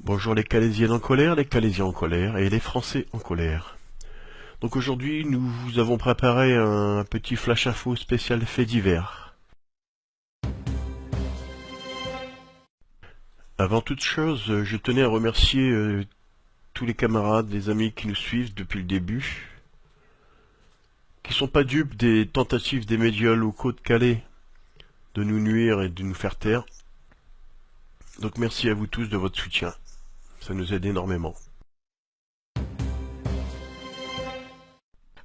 Bonjour les Calaisiennes en colère, les Calaisiens en colère et les Français en colère. Donc aujourd'hui, nous vous avons préparé un petit flash info spécial fait divers. Avant toute chose, je tenais à remercier tous les camarades, les amis qui nous suivent depuis le début, qui sont pas dupes des tentatives des médias locaux de Calais de nous nuire et de nous faire taire. Donc merci à vous tous de votre soutien, ça nous aide énormément.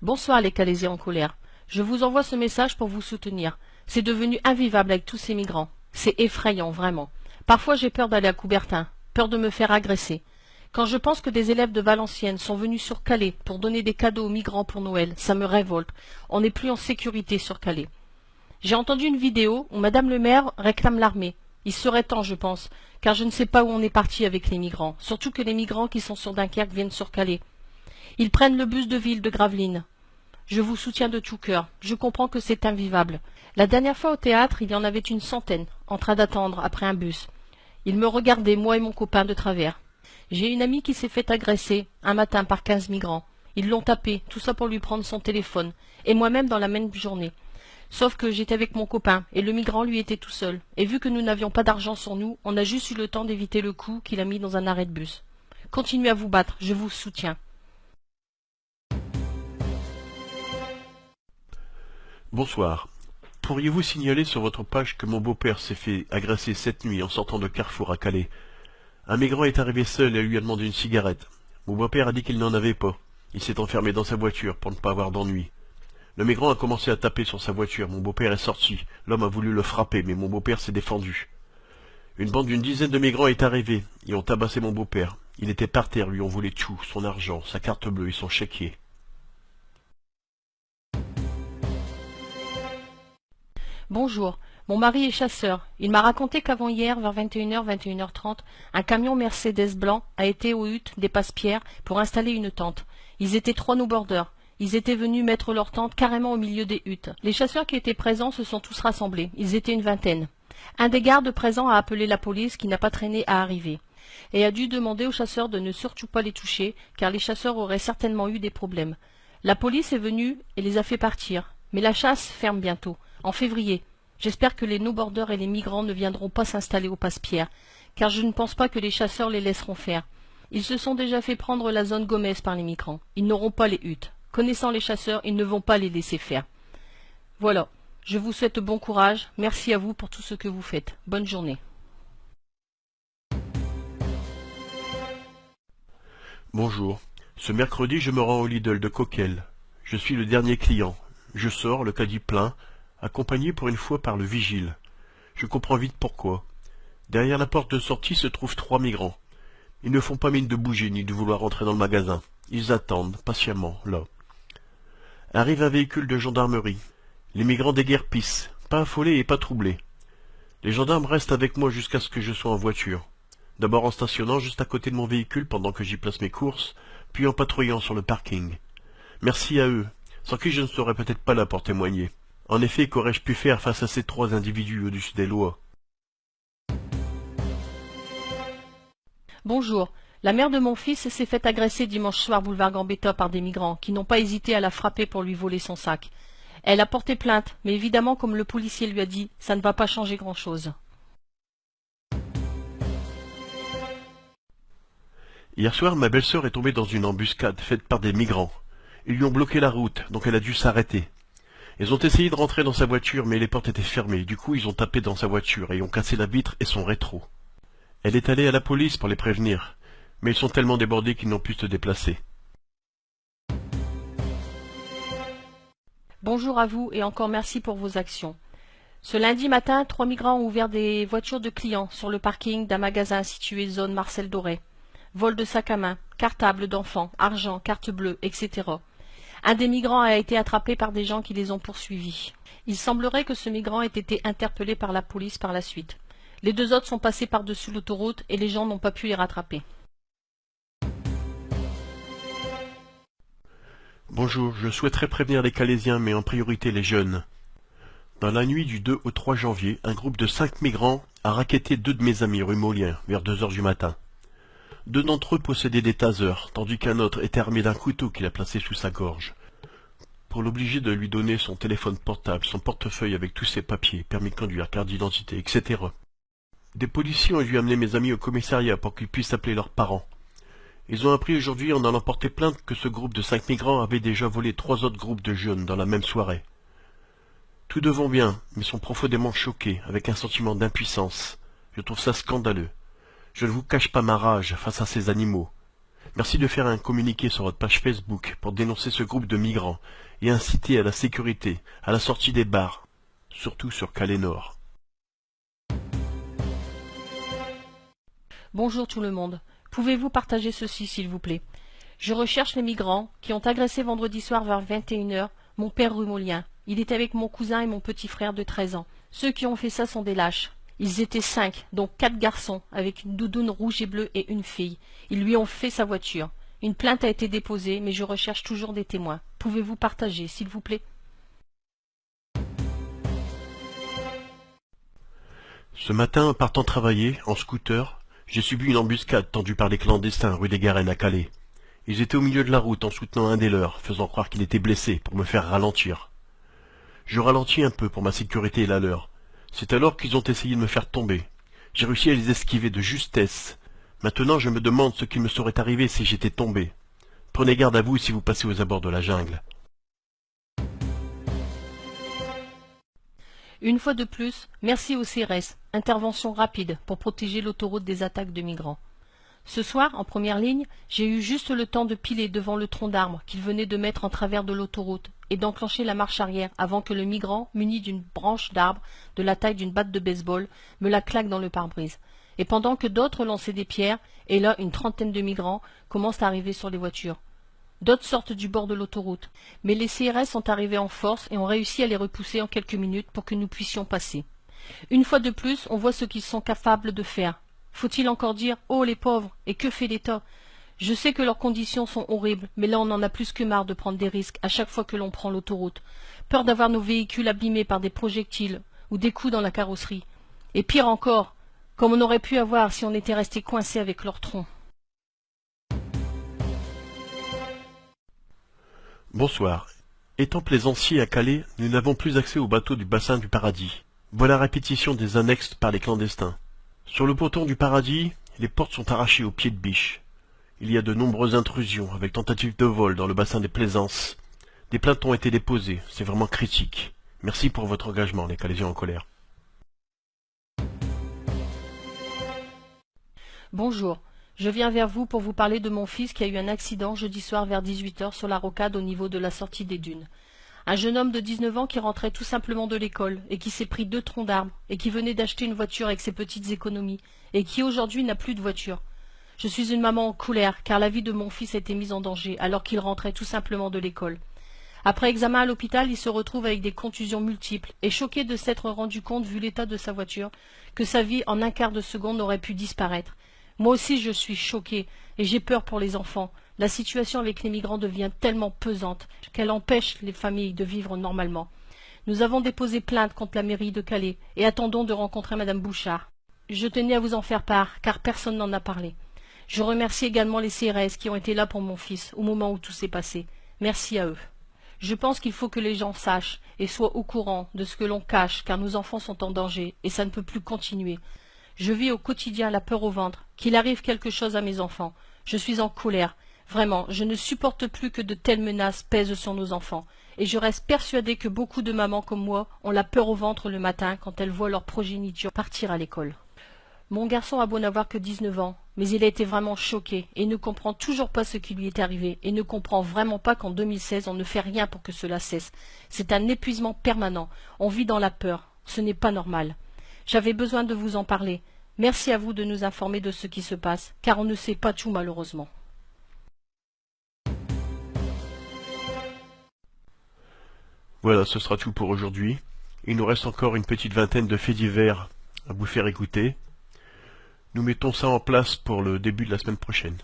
Bonsoir les Calaisiens en colère. Je vous envoie ce message pour vous soutenir. C'est devenu invivable avec tous ces migrants. C'est effrayant, vraiment. Parfois j'ai peur d'aller à Coubertin, peur de me faire agresser. Quand je pense que des élèves de Valenciennes sont venus sur Calais pour donner des cadeaux aux migrants pour Noël, ça me révolte. On n'est plus en sécurité sur Calais. J'ai entendu une vidéo où Madame le maire réclame l'armée. Il serait temps, je pense, car je ne sais pas où on est parti avec les migrants, surtout que les migrants qui sont sur Dunkerque viennent sur Calais. Ils prennent le bus de ville de Gravelines. Je vous soutiens de tout cœur. Je comprends que c'est invivable. La dernière fois au théâtre, il y en avait une centaine, en train d'attendre après un bus. Ils me regardaient, moi et mon copain, de travers. J'ai une amie qui s'est fait agresser, un matin, par 15 migrants. Ils l'ont tapé, tout ça pour lui prendre son téléphone, et moi-même dans la même journée. Sauf que j'étais avec mon copain, et le migrant, lui, était tout seul. Et vu que nous n'avions pas d'argent sur nous, on a juste eu le temps d'éviter le coup qu'il a mis dans un arrêt de bus. Continuez à vous battre, je vous soutiens. Bonsoir. Pourriez-vous signaler sur votre page que mon beau-père s'est fait agresser cette nuit en sortant de Carrefour à Calais? Un migrant est arrivé seul et lui a demandé une cigarette. Mon beau-père a dit qu'il n'en avait pas. Il s'est enfermé dans sa voiture pour ne pas avoir d'ennui. Le migrant a commencé à taper sur sa voiture. Mon beau-père est sorti. L'homme a voulu le frapper, mais mon beau-père s'est défendu. Une bande d'une dizaine de migrants est arrivée et ont tabassé mon beau-père. Il était par terre, lui ont volé tout, son argent, sa carte bleue et son chéquier. Bonjour, mon mari est chasseur. Il m'a raconté qu'avant hier, vers 21h, 21h30, un camion Mercedes blanc a été aux huttes des Passe-Pierre pour installer une tente. Ils étaient 3 no-borders. Ils étaient venus mettre leur tente carrément au milieu des huttes. Les chasseurs qui étaient présents se sont tous rassemblés. Ils étaient une vingtaine. Un des gardes présents a appelé la police qui n'a pas traîné à arriver et a dû demander aux chasseurs de ne surtout pas les toucher car les chasseurs auraient certainement eu des problèmes. La police est venue et les a fait partir. Mais la chasse ferme bientôt, en février. J'espère que les no-borders et les migrants ne viendront pas s'installer au Passe-Pierre, car je ne pense pas que les chasseurs les laisseront faire. Ils se sont déjà fait prendre la zone Gomez par les migrants. Ils n'auront pas les huttes. Connaissant les chasseurs, ils ne vont pas les laisser faire. Voilà. Je vous souhaite bon courage. Merci à vous pour tout ce que vous faites. Bonne journée. Bonjour. Ce mercredi, je me rends au Lidl de Coquel. Je suis le dernier client. Je sors, le caddie plein, accompagné pour une fois par le vigile. Je comprends vite pourquoi. Derrière la porte de sortie se trouvent 3 migrants. Ils ne font pas mine de bouger ni de vouloir entrer dans le magasin. Ils attendent, patiemment, là. Arrive un véhicule de gendarmerie. Les migrants déguerpissent, pas affolés et pas troublés. Les gendarmes restent avec moi jusqu'à ce que je sois en voiture. D'abord en stationnant juste à côté de mon véhicule pendant que j'y place mes courses, puis en patrouillant sur le parking. Merci à eux, sans qui je ne serais peut-être pas là pour témoigner. En effet, qu'aurais-je pu faire face à ces 3 individus au-dessus des lois? Bonjour. La mère de mon fils s'est fait agresser dimanche soir boulevard Gambetta par des migrants qui n'ont pas hésité à la frapper pour lui voler son sac. Elle a porté plainte, mais évidemment, comme le policier lui a dit, ça ne va pas changer grand-chose. Hier soir, ma belle-sœur est tombée dans une embuscade faite par des migrants. Ils lui ont bloqué la route, donc elle a dû s'arrêter. Ils ont essayé de rentrer dans sa voiture, mais les portes étaient fermées. Du coup, ils ont tapé dans sa voiture et ont cassé la vitre et son rétro. Elle est allée à la police pour les prévenir, mais ils sont tellement débordés qu'ils n'ont pu se déplacer. Bonjour à vous et encore merci pour vos actions. Ce lundi matin, 3 migrants ont ouvert des voitures de clients sur le parking d'un magasin situé zone Marcel Doré. Vol de sac à main, cartable d'enfants, argent, carte bleue, etc. Un des migrants a été attrapé par des gens qui les ont poursuivis. Il semblerait que ce migrant ait été interpellé par la police par la suite. Les 2 autres sont passés par-dessus l'autoroute et les gens n'ont pas pu les rattraper. Bonjour, je souhaiterais prévenir les Calaisiens, mais en priorité les jeunes. Dans la nuit du 2 au 3 janvier, un groupe de 5 migrants a racketé 2 de mes amis rue Maulien, vers 2 heures du matin. 2 d'entre eux possédaient des tasers, tandis qu'un autre était armé d'un couteau qu'il a placé sous sa gorge. Pour l'obliger de lui donner son téléphone portable, son portefeuille avec tous ses papiers, permis de conduire, carte d'identité, etc. Des policiers ont dû amener mes amis au commissariat pour qu'ils puissent appeler leurs parents. Ils ont appris aujourd'hui en allant porter plainte que ce groupe de 5 migrants avait déjà volé 3 autres groupes de jeunes dans la même soirée. Tous deux vont bien, mais sont profondément choqués, avec un sentiment d'impuissance. Je trouve ça scandaleux. Je ne vous cache pas ma rage face à ces animaux. Merci de faire un communiqué sur votre page Facebook pour dénoncer ce groupe de migrants et inciter à la sécurité, à la sortie des bars, surtout sur Calais Nord. Bonjour tout le monde. Pouvez-vous partager ceci s'il vous plaît? Je recherche les migrants qui ont agressé vendredi soir vers 21h mon père Rumolien. Il était avec mon cousin et mon petit frère de 13 ans. Ceux qui ont fait ça sont des lâches. Ils étaient 5, dont 4 garçons, avec une doudoune rouge et bleue et une fille. Ils lui ont fait sa voiture. Une plainte a été déposée, mais je recherche toujours des témoins. Pouvez-vous partager, s'il vous plaît? Ce matin, en partant travailler, en scooter, j'ai subi une embuscade tendue par les clandestins rue des Garennes à Calais. Ils étaient au milieu de la route en soutenant un des leurs, faisant croire qu'il était blessé pour me faire ralentir. Je ralentis un peu pour ma sécurité et la leur. C'est alors qu'ils ont essayé de me faire tomber. J'ai réussi à les esquiver de justesse. Maintenant, je me demande ce qui me serait arrivé si j'étais tombé. Prenez garde à vous si vous passez aux abords de la jungle. Une fois de plus, merci au CRS. Intervention rapide pour protéger l'autoroute des attaques de migrants. Ce soir, en première ligne, j'ai eu juste le temps de piler devant le tronc d'arbre qu'ils venaient de mettre en travers de l'autoroute et d'enclencher la marche arrière avant que le migrant, muni d'une branche d'arbre de la taille d'une batte de baseball, me la claque dans le pare-brise. Et pendant que d'autres lançaient des pierres, et là une trentaine de migrants commencent à arriver sur les voitures. D'autres sortent du bord de l'autoroute, mais les CRS sont arrivés en force et ont réussi à les repousser en quelques minutes pour que nous puissions passer. Une fois de plus, on voit ce qu'ils sont capables de faire. Faut-il encore dire « Oh les pauvres !» et que fait l'État? Je sais que leurs conditions sont horribles, mais là on en a plus que marre de prendre des risques à chaque fois que l'on prend l'autoroute. Peur d'avoir nos véhicules abîmés par des projectiles ou des coups dans la carrosserie. Et pire encore, comme on aurait pu avoir si on était resté coincé avec leur tronc. Bonsoir. Étant plaisanciers à Calais, nous n'avons plus accès au bateau du bassin du Paradis. Voilà la répétition des annexes par les clandestins. Sur le ponton du Paradis, les portes sont arrachées aux pieds de biche. Il y a de nombreuses intrusions avec tentatives de vol dans le bassin des Plaisances. Des plaintes ont été déposées, c'est vraiment critique. Merci pour votre engagement, les Calaisiens en colère. Bonjour, je viens vers vous pour vous parler de mon fils qui a eu un accident jeudi soir vers 18h sur la rocade au niveau de la sortie des dunes. Un jeune homme de 19 ans qui rentrait tout simplement de l'école et qui s'est pris 2 troncs d'arbres et qui venait d'acheter une voiture avec ses petites économies et qui aujourd'hui n'a plus de voiture. Je suis une maman en colère car la vie de mon fils a été mise en danger alors qu'il rentrait tout simplement de l'école. Après examen à l'hôpital, il se retrouve avec des contusions multiples et choqué de s'être rendu compte, vu l'état de sa voiture, que sa vie en un quart de seconde aurait pu disparaître. Moi aussi je suis choquée et j'ai peur pour les enfants. La situation avec les migrants devient tellement pesante qu'elle empêche les familles de vivre normalement. Nous avons déposé plainte contre la mairie de Calais et attendons de rencontrer madame Bouchard. Je tenais à vous en faire part car personne n'en a parlé. Je remercie également les CRS qui ont été là pour mon fils au moment où tout s'est passé. Merci à eux. Je pense qu'il faut que les gens sachent et soient au courant de ce que l'on cache car nos enfants sont en danger et ça ne peut plus continuer. Je vis au quotidien la peur au ventre, qu'il arrive quelque chose à mes enfants. Je suis en colère. Vraiment, je ne supporte plus que de telles menaces pèsent sur nos enfants. Et je reste persuadée que beaucoup de mamans comme moi ont la peur au ventre le matin quand elles voient leur progéniture partir à l'école. Mon garçon a beau n'avoir que 19 ans, mais il a été vraiment choqué et ne comprend toujours pas ce qui lui est arrivé et ne comprend vraiment pas qu'en 2016 on ne fait rien pour que cela cesse. C'est un épuisement permanent. On vit dans la peur. Ce n'est pas normal. J'avais besoin de vous en parler. Merci à vous de nous informer de ce qui se passe, car on ne sait pas tout malheureusement. Voilà, ce sera tout pour aujourd'hui. Il nous reste encore une petite vingtaine de faits divers à vous faire écouter. Nous mettons ça en place pour le début de la semaine prochaine.